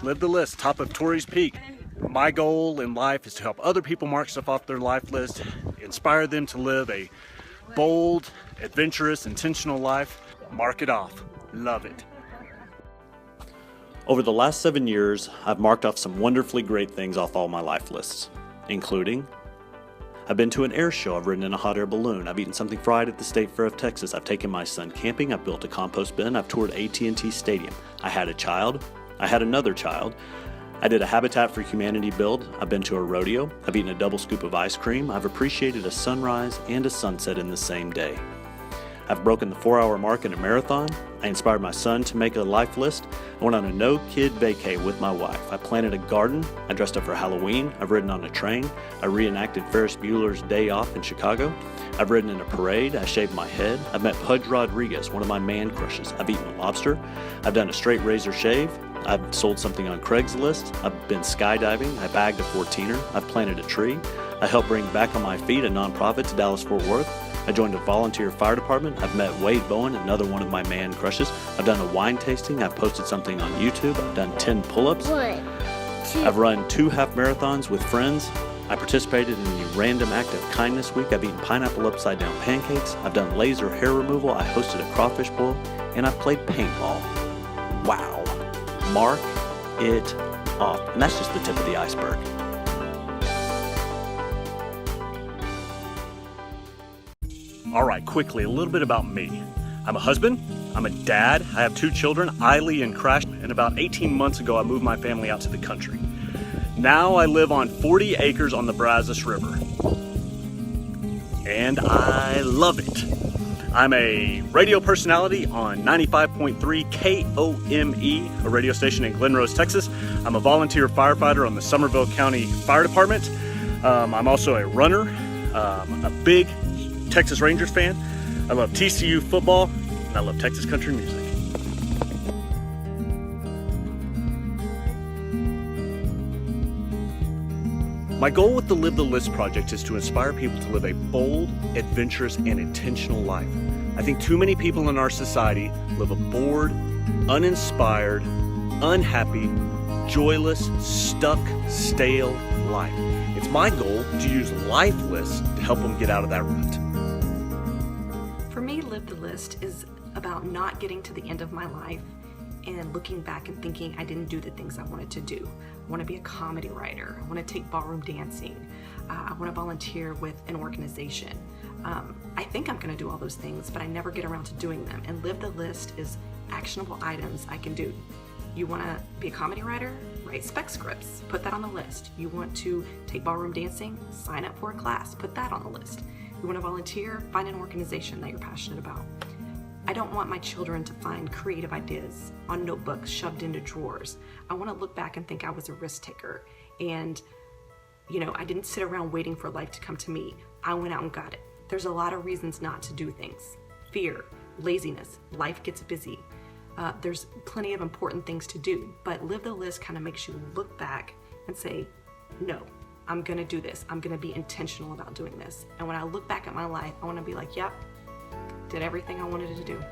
Live the List, top of Torrey's Peak. My goal in life is to help other people mark stuff off their life list, inspire them to live a bold, adventurous, intentional life. Mark it off. Love it. Over the last 7 years, I've marked off some wonderfully great things off all my life lists, including I've been to an air show, I've ridden in a hot air balloon, I've eaten something fried at the State Fair of Texas, I've taken my son camping, I've built a compost bin, I've toured AT&T Stadium, I had a child, I had another child, I did a Habitat for Humanity build, I've been to a rodeo, I've eaten a double scoop of ice cream, I've appreciated a sunrise and a sunset in the same day. I've broken the 4-hour mark in a marathon. I inspired my son to make a life list. I went on a no-kid vacay with my wife. I planted a garden. I dressed up for Halloween. I've ridden on a train. I reenacted Ferris Bueller's Day Off in Chicago. I've ridden in a parade. I shaved my head. I've met Pudge Rodriguez, one of my man crushes. I've eaten a lobster. I've done a straight razor shave. I've sold something on Craigslist. I've been skydiving. I bagged a 14er. I've planted a tree. I helped bring Back on My Feet, a nonprofit, to Dallas-Fort Worth. I joined a volunteer fire department. I've met Wade Bowen, another one of my man crushes. I've done a wine tasting. I've posted something on YouTube. I've done 10 pull-ups. 1, 2. I've run 2 half marathons with friends. I participated in the Random Act of Kindness Week. I've eaten pineapple upside down pancakes. I've done laser hair removal. I hosted a crawfish boil. And I've played paintball. Wow. Mark it off. And that's just the tip of the iceberg. All right, quickly, a little bit about me. I'm a husband, I'm a dad, I have 2 children, Eiley and Crash, and about 18 months ago I moved my family out to the country. Now I live on 40 acres on the Brazos River, and I love it. I'm a radio personality on 95.3 KOME, a radio station in Glen Rose, Texas. I'm a volunteer firefighter on the Somerville County Fire Department. I'm also a runner, a big Texas Rangers fan. I love TCU football, and I love Texas country music. My goal with the Live the List project is to inspire people to live a bold, adventurous, and intentional life. I think too many people in our society live a bored, uninspired, unhappy, joyless, stuck, stale life. It's my goal to use life lists to help them get out of that rut. For me, Live the List is about not getting to the end of my life and looking back and thinking I didn't do the things I wanted to do. I want to be a comedy writer. I want to take ballroom dancing. I want to volunteer with an organization. I think I'm going to do all those things, but I never get around to doing them. And Live the List is actionable items I can do. You want to be a comedy writer? Write spec scripts. Put that on the list. You want to take ballroom dancing? Sign up for a class. Put that on the list. You want to volunteer? Find an organization that you're passionate about. I don't want my children to find creative ideas on notebooks shoved into drawers. I want to look back and think I was a risk taker. And, I didn't sit around waiting for life to come to me. I went out and got it. There's a lot of reasons not to do things. Fear, laziness, life gets busy. There's plenty of important things to do, but Live the List kind of makes you look back and say, no, I'm gonna do this. I'm gonna be intentional about doing this. And when I look back at my life, I wanna be like, yep, did everything I wanted to do.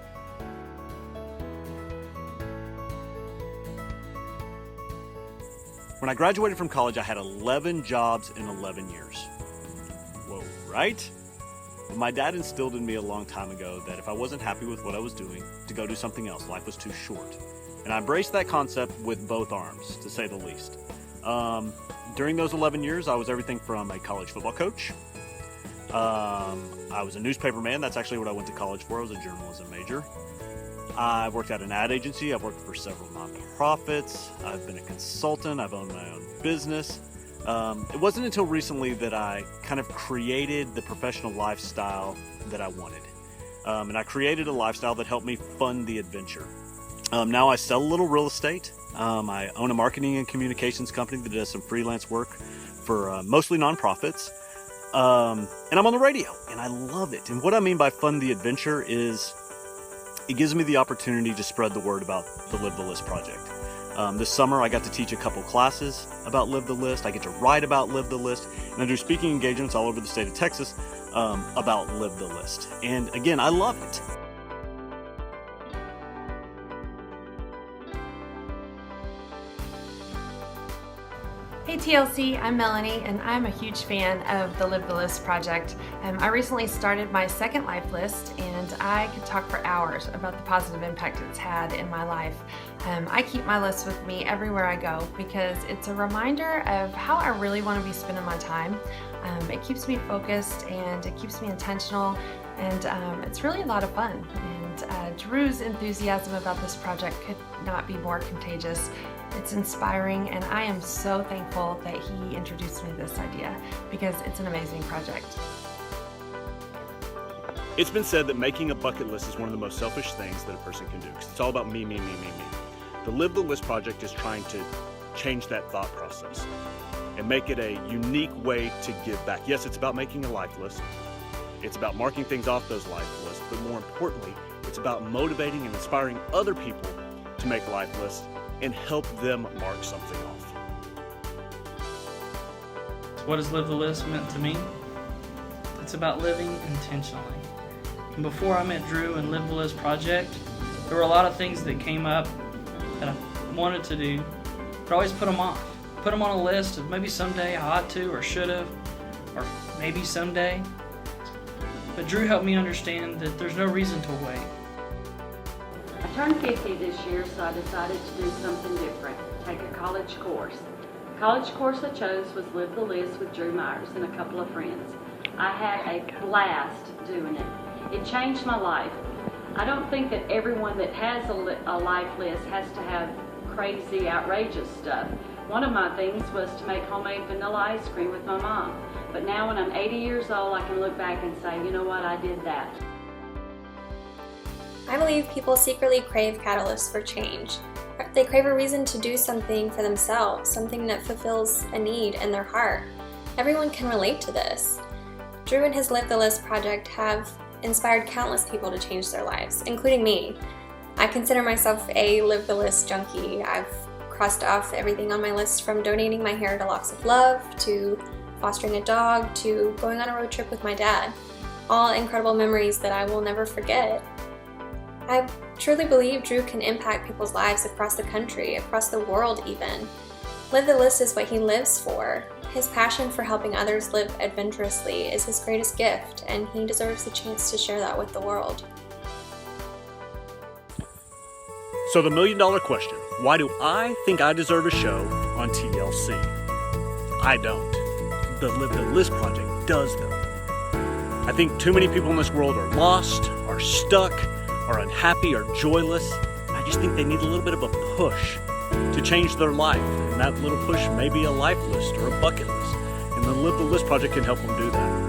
When I graduated from college, I had 11 jobs in 11 years. Whoa, right? But my dad instilled in me a long time ago that if I wasn't happy with what I was doing, to go do something else. Life was too short. And I embraced that concept with both arms, to say the least. During those 11 years, I was everything from a college football coach. I was a newspaper man. That's actually what I went to college for. I was a journalism major. I've worked at an ad agency. I've worked for several nonprofits. I've been a consultant. I've owned my own business. It wasn't until recently that I kind of created the professional lifestyle that I wanted. And I created a lifestyle that helped me fund the adventure. Now I sell a little real estate. I own a marketing and communications company that does some freelance work for mostly nonprofits. And I'm on the radio, and I love it. And what I mean by fund the adventure is it gives me the opportunity to spread the word about the Live the List project. This summer, I got to teach a couple classes about Live the List. I get to write about Live the List, and I do speaking engagements all over the state of Texas about Live the List. And again, I love it. Hey TLC, I'm Melanie and I'm a huge fan of the Live the List project. I recently started my second life list and I could talk for hours about the positive impact it's had in my life. I keep my list with me everywhere I go because it's a reminder of how I really want to be spending my time. It keeps me focused and it keeps me intentional, and it's really a lot of fun. And Drew's enthusiasm about this project could not be more contagious. It's inspiring, and I am so thankful that he introduced me to this idea because it's an amazing project. It's been said that making a bucket list is one of the most selfish things that a person can do because it's all about me, me, me, me, me. The Live the List project is trying to change that thought process and make it a unique way to give back. Yes, it's about making a life list. It's about marking things off those life lists, but more importantly, it's about motivating and inspiring other people to make life lists and help them mark something off. What has Live the List meant to me? It's about living intentionally. And before I met Drew and Live the List project, there were a lot of things that came up that I wanted to do, but I always put them off. Put them on a list of maybe someday I ought to or should have, or maybe someday. But Drew helped me understand that there's no reason to wait. I turned 50 this year, so I decided to do something different, take a college course. The college course I chose was Live the List with Drew Myers and a couple of friends. I had a blast doing it. It changed my life. I don't think that everyone that has a life list has to have crazy, outrageous stuff. One of my things was to make homemade vanilla ice cream with my mom. But now when I'm 80 years old, I can look back and say, you know what, I did that. I believe people secretly crave catalysts for change. They crave a reason to do something for themselves, something that fulfills a need in their heart. Everyone can relate to this. Drew and his Live the List project have inspired countless people to change their lives, including me. I consider myself a Live the List junkie. I've crossed off everything on my list, from donating my hair to Locks of Love, to fostering a dog, to going on a road trip with my dad. All incredible memories that I will never forget. I truly believe Drew can impact people's lives across the country, across the world even. Live the List is what he lives for. His passion for helping others live adventurously is his greatest gift, and he deserves the chance to share that with the world. So the $1 million question, why do I think I deserve a show on TLC? I don't. The Live the List project does though. I think too many people in this world are lost, are stuck, are unhappy or joyless. I just think they need a little bit of a push to change their life. And that little push may be a life list or a bucket list. And the Live the List project can help them do that.